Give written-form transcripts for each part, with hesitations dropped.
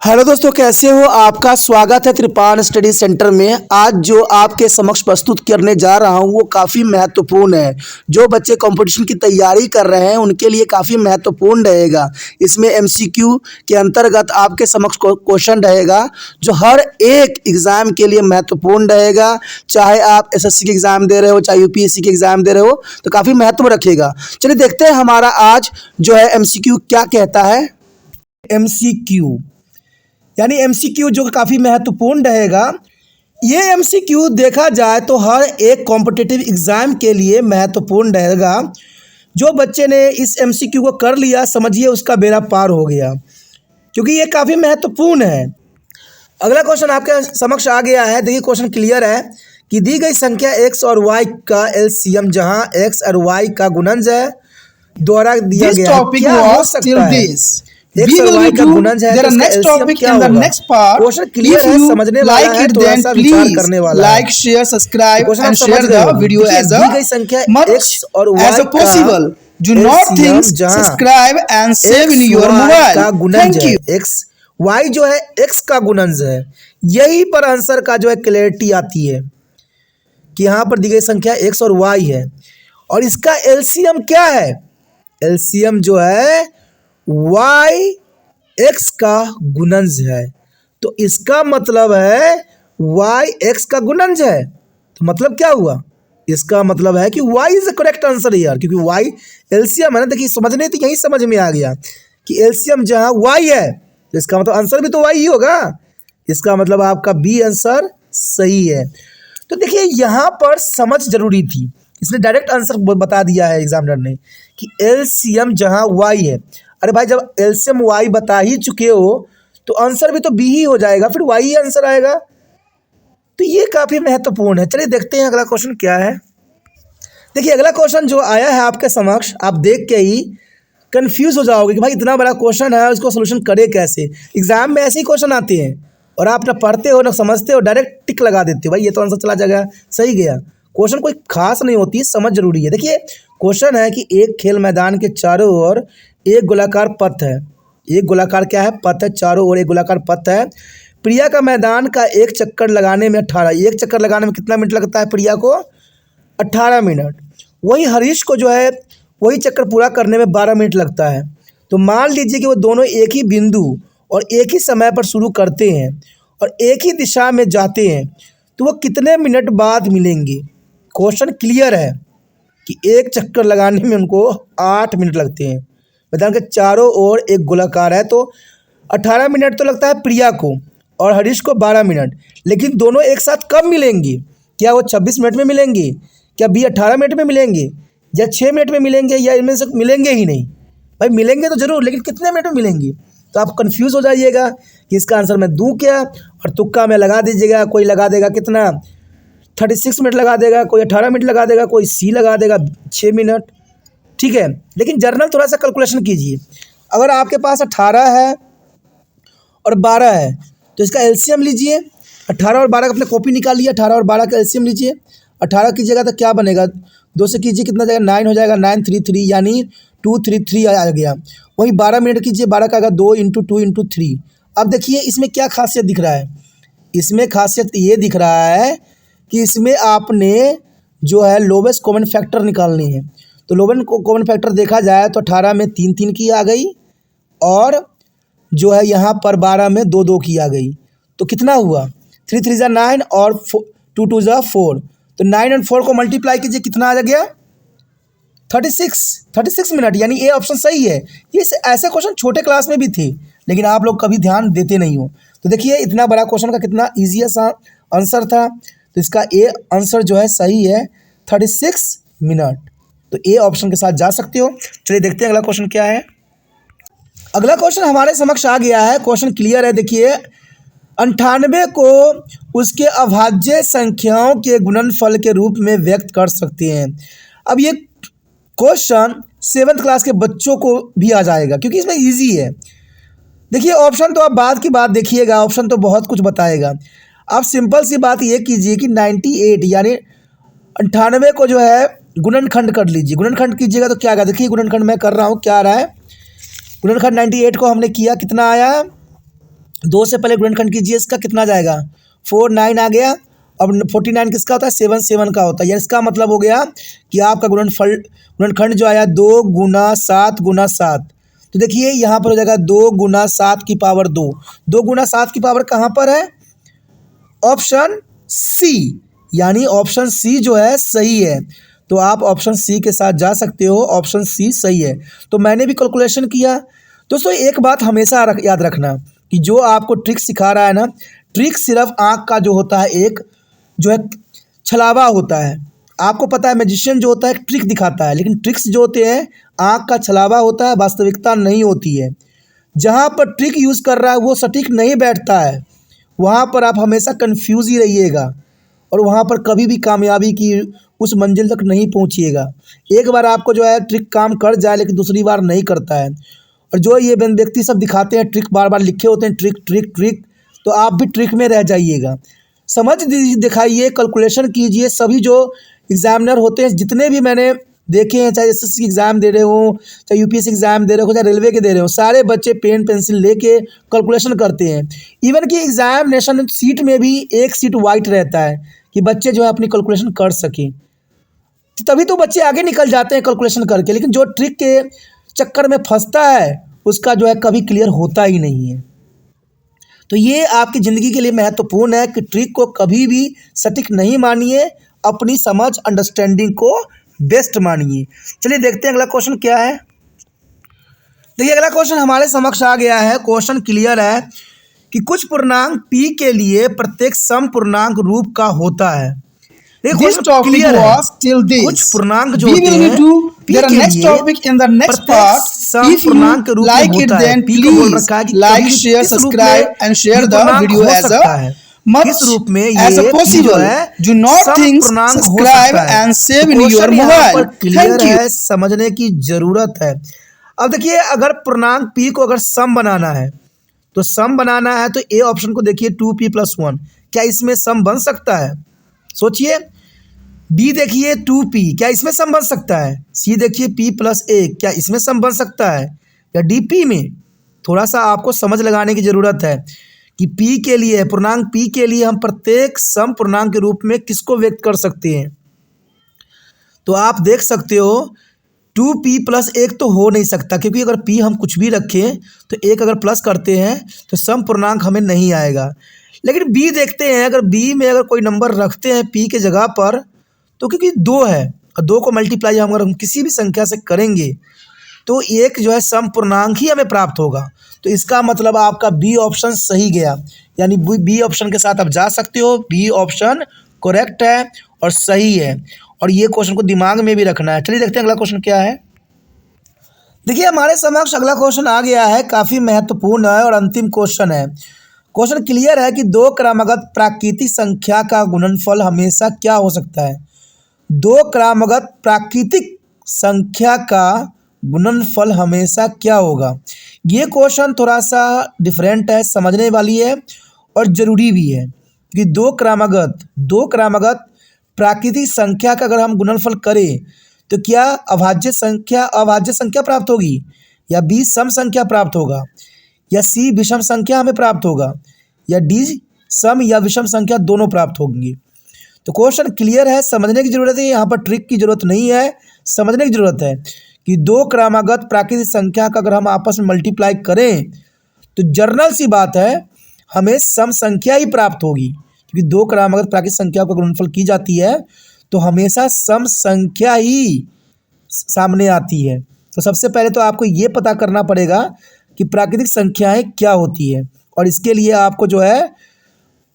Hello दोस्तों, कैसे हो? आपका स्वागत है त्रिपान स्टडी सेंटर में। आज जो आपके समक्ष प्रस्तुत करने जा रहा हूं वो काफ़ी महत्वपूर्ण है। जो बच्चे कंपटीशन की तैयारी कर रहे हैं उनके लिए काफ़ी महत्वपूर्ण रहेगा। इसमें एमसीक्यू के अंतर्गत आपके समक्ष क्वेश्चन रहेगा जो हर एक एग्ज़ाम के लिए महत्वपूर्ण रहेगा। चाहे आप एसएससी के एग्ज़ाम दे रहे हो, चाहे यूपीएससी के एग्ज़ाम दे रहे हो, तो काफ़ी महत्व रखेगा। चलिए देखते हैं हमारा आज जो है एमसीक्यू क्या कहता है। एमसीक्यू यानी एमसीक्यू जो काफ़ी महत्वपूर्ण रहेगा। ये एमसीक्यू देखा जाए तो हर एक कॉम्पिटिटिव एग्ज़ाम के लिए महत्वपूर्ण रहेगा। जो बच्चे ने इस एमसीक्यू को कर लिया, समझिए उसका बेड़ा पार हो गया, क्योंकि ये काफ़ी महत्वपूर्ण है। अगला क्वेश्चन आपके समक्ष आ गया है। देखिए क्वेश्चन क्लियर है कि दी गई संख्या x और y का एलसीएम जहां x और y का गुणनज है द्वारा दिया गया है, क्या हो सकता है? We will review the next topic in the next part. If you like it, then please like, share, subscribe and share the video as much as possible. Do not think, subscribe and save in your mobile. Thank you. x y जो है x का गुणनज है। यही पर answer का जो है clarity आती है कि यहाँ पर दी गई संख्या x और y है और इसका एलसीएम क्या है? एलसीएम जो है y x का गुणनज है। तो इसका मतलब है y x का गुणनज है। तो मतलब क्या हुआ? इसका मतलब है कि y is the correct answer यार, क्योंकि y एलसीएम है ना। देखिए समझने तो यही समझ में आ गया कि एलसीएम जहाँ y है तो इसका मतलब आंसर भी तो y ही होगा। इसका मतलब आपका बी आंसर सही है। तो देखिए यहाँ पर समझ जरूरी थी, इसने डायरेक्ट आंसर बता दिया है एग्जामिनर ने कि एलसीएम जहाँ y है। अरे भाई, जब एलसीएम y बता ही चुके हो तो आंसर भी तो बी ही हो जाएगा, फिर y ही आंसर आएगा। तो ये काफ़ी महत्वपूर्ण है। चलिए देखते हैं अगला क्वेश्चन क्या है। देखिए अगला क्वेश्चन जो आया है आपके समक्ष, आप देख के ही कंफ्यूज हो जाओगे कि भाई इतना बड़ा क्वेश्चन है, इसको सोल्यूशन करे कैसे। एग्जाम में ऐसे ही क्वेश्चन आते हैं और आप ना पढ़ते हो ना समझते हो, डायरेक्ट टिक लगा देते हो, भाई ये तो आंसर चला जाएगा, सही गया। क्वेश्चन कोई खास नहीं होती, समझ जरूरी है। देखिए क्वेश्चन है कि एक खेल मैदान के चारों ओर एक गोलाकार पथ है। एक गोलाकार क्या है? पथ है। चारों ओर एक गोलाकार पथ है। प्रिया का मैदान का एक चक्कर लगाने में 18, एक चक्कर लगाने में कितना मिनट लगता है प्रिया को? 18 मिनट। वही हरीश को जो है वही चक्कर पूरा करने में 12 मिनट लगता है। तो मान लीजिए कि वो दोनों एक ही बिंदु और एक ही समय पर शुरू करते हैं और एक ही दिशा में जाते हैं, तो वो कितने मिनट बाद मिलेंगे? क्वेश्चन क्लियर है कि एक चक्कर लगाने में उनको 8 मिनट लगते हैं। मैदान के चारों ओर एक गोलाकार है, तो 18 मिनट तो लगता है प्रिया को और हरीश को 12 मिनट। लेकिन दोनों एक साथ कब मिलेंगे? क्या वो 26 मिनट में मिलेंगे? क्या बी 18 मिनट में मिलेंगे? या 6 मिनट में मिलेंगे? या इनमें से मिलेंगे ही नहीं? भाई मिलेंगे तो जरूर, लेकिन कितने मिनट में मिलेंगे? तो आप कन्फ्यूज़ हो जाइएगा कि इसका आंसर मैं दूँ क्या, और तुक्का में लगा दीजिएगा। कोई लगा देगा कितना 36 मिनट लगा देगा, कोई 18 मिनट लगा देगा, कोई सी लगा देगा 6 मिनट। ठीक है, लेकिन जर्नल थोड़ा सा कैलकुलेशन कीजिए। अगर आपके पास 18 है और 12 है तो इसका एलसीएम लीजिए। 18 और 12 का अपने कॉपी निकालिए, 18 और 12 का एलसीएम लीजिए। 18 कीजिएगा तो क्या बनेगा? 2 से कीजिए कितना जाएगा? 9 हो जाएगा। 933 यानी 233 आ गया। वहीं 12 मिनट कीजिए, 12 का आएगा 2 × 2 × 3। अब देखिए इसमें क्या खासियत दिख रहा है। इसमें खासियत ये दिख रहा है कि इसमें आपने जो है लोवेस्ट कॉमन फैक्टर निकालनी है। तो लोवेस्ट कॉमन फैक्टर देखा जाए तो 18 में 3 3 की आ गई और जो है यहाँ पर 12 में 2 2 की आ गई। तो कितना हुआ? 3 3 = 9 और 2 2 = 4। तो 9 और 4 को मल्टीप्लाई कीजिए, कितना आ गया? 36 मिनट। यानी ए ऑप्शन सही है। ये ऐसे क्वेश्चन छोटे क्लास में भी थे, लेकिन आप लोग कभी ध्यान देते नहीं हो। तो देखिए इतना बड़ा क्वेश्चन का कितना ईजी सा आंसर था। तो इसका ए आंसर जो है सही है 36 मिनट। तो ए ऑप्शन के साथ जा सकते हो। चलिए देखते हैं अगला क्वेश्चन क्या है। अगला क्वेश्चन हमारे समक्ष आ गया है। क्वेश्चन क्लियर है। देखिए 98 को उसके अभाज्य संख्याओं के गुणनफल के रूप में व्यक्त कर सकते हैं। अब ये क्वेश्चन 7th क्लास के बच्चों को भी आ जाएगा, क्योंकि इसमें इजी है। देखिए ऑप्शन तो आप बाद की बात देखिएगा, ऑप्शन तो बहुत कुछ बताएगा। आप सिंपल सी बात ये कीजिए कि 98 यानी 98 को जो है गुणनखंड कर लीजिए। गुणनखंड कीजिएगा तो क्या आएगा? देखिए गुणनखंड मैं कर रहा हूँ, क्या आ रहा है? गुणनखंड 98 को हमने किया, कितना आया? 2 से पहले गुणनखंड कीजिए, इसका कितना जाएगा 4 9 आ गया। अब 49 किसका होता है 7 7 का होता है। यानी इसका मतलब हो गया कि आपका गुणनखंड जो आया 2 गुना 7 गुना 7। तो देखिए यहाँ पर हो जाएगा 2 गुना 7 की पावर 2। 2 गुना 7 की पावर कहाँ पर है, ऑप्शन सी, यानी ऑप्शन सी जो है सही है। तो आप ऑप्शन सी के साथ जा सकते हो, ऑप्शन सी सही है। तो मैंने भी कैलकुलेशन किया। दोस्तों एक बात हमेशा याद रखना कि जो आपको ट्रिक सिखा रहा है ना, ट्रिक सिर्फ आँख का जो होता है एक जो है छलावा होता है। आपको पता है मैजिशियन जो होता है ट्रिक दिखाता है, लेकिन ट्रिक्स जो होते हैं आँख का छलावा होता है, वास्तविकता नहीं होती है। जहाँ पर ट्रिक यूज़ कर रहा है वो सटीक नहीं बैठता है, वहाँ पर आप हमेशा कंफ्यूज ही रहिएगा और वहाँ पर कभी भी कामयाबी की उस मंजिल तक नहीं पहुँचिएगा। एक बार आपको जो है ट्रिक काम कर जाए लेकिन दूसरी बार नहीं करता है। और जो ये व्यक्ति सब दिखाते हैं ट्रिक, बार बार लिखे होते हैं ट्रिक ट्रिक ट्रिक, तो आप भी ट्रिक में रह जाइएगा। समझ दिखाइए, कैलकुलेशन कीजिए। सभी जो एग्जामिनर होते हैं जितने भी मैंने देखे हैं, चाहे एसएससी एग्ज़ाम दे रहे हो, चाहे यूपीएससी एग्ज़ाम दे रहे हो, चाहे रेलवे के दे रहे हो, सारे बच्चे पेन पेंसिल लेके कैलकुलेशन करते हैं। इवन कि एग्जामिनेशन सीट में भी एक सीट वाइट रहता है कि बच्चे जो है अपनी कैलकुलेशन कर सकें, तभी तो बच्चे आगे निकल जाते हैं कैलकुलेशन करके। लेकिन जो ट्रिक के चक्कर में फंसता है उसका जो है कभी क्लियर होता ही नहीं है। तो ये आपकी ज़िंदगी के लिए महत्वपूर्ण है कि ट्रिक को कभी भी सटीक नहीं मानिए, अपनी समझ अंडरस्टैंडिंग को बेस्ट मानिए। चलिए देखते हैं अगला क्वेश्चन क्या है। देखिए अगला क्वेश्चन हमारे समक्ष आ गया है। क्वेश्चन क्लियर है कि कुछ पूर्णांक p के लिए प्रत्येक सम पूर्णांक रूप का होता है। This topic was till this. कुछ पूर्णांक जो we होते will हैं do p the के next लिए topic in the next part. Some If पूर्णांक के you रूप में like it, होता है। then p को बोल please रखा है कि like, कभी share, किस रूप subscribe में and share ये the पूर्णांक video हो as सकता है, much किस रूप में as ये p possible. जो है Do not सम think, पूर्णांक हो subscribe सकता है। and save तो in your क्वेश्चन यहाँ पर mobile. Clear Thank you. है, समझने की जरूरत है। अब देखिए अगर पूर्णांक p को अगर सम बनाना है तो सम बनाना है तो ए ऑप्शन को देखिए 2p + 1, क्या इसमें सम बन सकता है? सोचिए। बी देखिए 2p, क्या इसमें सम बन सकता है? सी देखिए p + 1, क्या इसमें सम बन सकता है? या डी p में? थोड़ा सा आपको समझ लगाने की ज़रूरत है कि p के लिए, पूर्णांक p के लिए हम प्रत्येक सम पूर्णांक के रूप में किसको व्यक्त कर सकते हैं। तो आप देख सकते हो 2p + 1 तो हो नहीं सकता, क्योंकि अगर p हम कुछ भी रखें तो 1 अगर प्लस करते हैं तो सम पूर्णांक हमें नहीं आएगा। लेकिन b देखते हैं, अगर b में अगर कोई नंबर रखते हैं p के जगह पर, तो क्योंकि 2 है और 2 को मल्टीप्लाई अगर हम किसी भी संख्या से करेंगे तो एक जो है सम पूर्णांक ही हमें प्राप्त होगा। तो इसका मतलब आपका बी ऑप्शन सही गया, यानी बी ऑप्शन के साथ आप जा सकते हो। बी ऑप्शन करेक्ट है और सही है, और ये क्वेश्चन को दिमाग में भी रखना है। चलिए देखते हैं अगला क्वेश्चन क्या है। देखिए हमारे समक्ष अगला क्वेश्चन आ गया है, काफ़ी महत्वपूर्ण है और अंतिम क्वेश्चन है। क्वेश्चन क्लियर है कि 2 क्रमागत प्राकृतिक संख्या का गुणनफल हमेशा क्या हो सकता है। 2 क्रमागत प्राकृतिक संख्या का गुणनफल हमेशा क्या होगा। ये क्वेश्चन थोड़ा सा डिफरेंट है, समझने वाली है और ज़रूरी भी है कि 2 क्रमागत प्राकृतिक संख्या का अगर हम गुणनफल करें तो क्या अभाज्य संख्या प्राप्त होगी, या बी सम संख्या प्राप्त होगा, या सी विषम संख्या हमें प्राप्त होगा, या डी सम या विषम संख्या दोनों प्राप्त होंगी। तो क्वेश्चन क्लियर है, समझने की ज़रूरत है, यहाँ पर ट्रिक की ज़रूरत नहीं है, समझने की ज़रूरत है कि 2 क्रमागत प्राकृतिक संख्या का अगर हम आपस में मल्टीप्लाई करें तो जर्नल सी बात है हमें सम संख्या ही प्राप्त होगी, क्योंकि 2 क्रमागत प्राकृतिक संख्या का गुणनफल की जाती है तो हमेशा सम संख्या ही सामने आती है। तो सबसे पहले तो आपको ये पता करना पड़ेगा कि प्राकृतिक संख्याएँ क्या होती है, और इसके लिए आपको जो है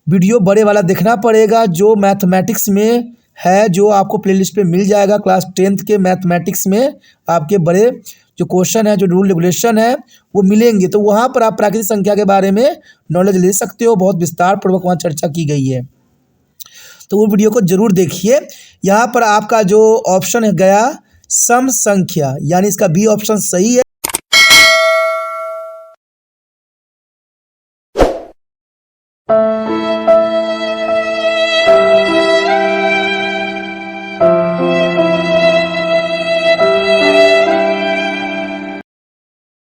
वीडियो बड़े वाला देखना पड़ेगा जो मैथमेटिक्स में है, जो आपको प्लेलिस्ट पे मिल जाएगा। क्लास 10th के मैथमेटिक्स में आपके बड़े जो क्वेश्चन है, जो रूल रेगुलेशन है वो मिलेंगे। तो वहाँ पर आप प्राकृतिक संख्या के बारे में नॉलेज ले सकते हो, बहुत विस्तार पूर्वक वहाँ चर्चा की गई है, तो वो वीडियो को ज़रूर देखिए। यहाँ पर आपका जो ऑप्शन है गया सम संख्या, यानी इसका बी ऑप्शन सही है।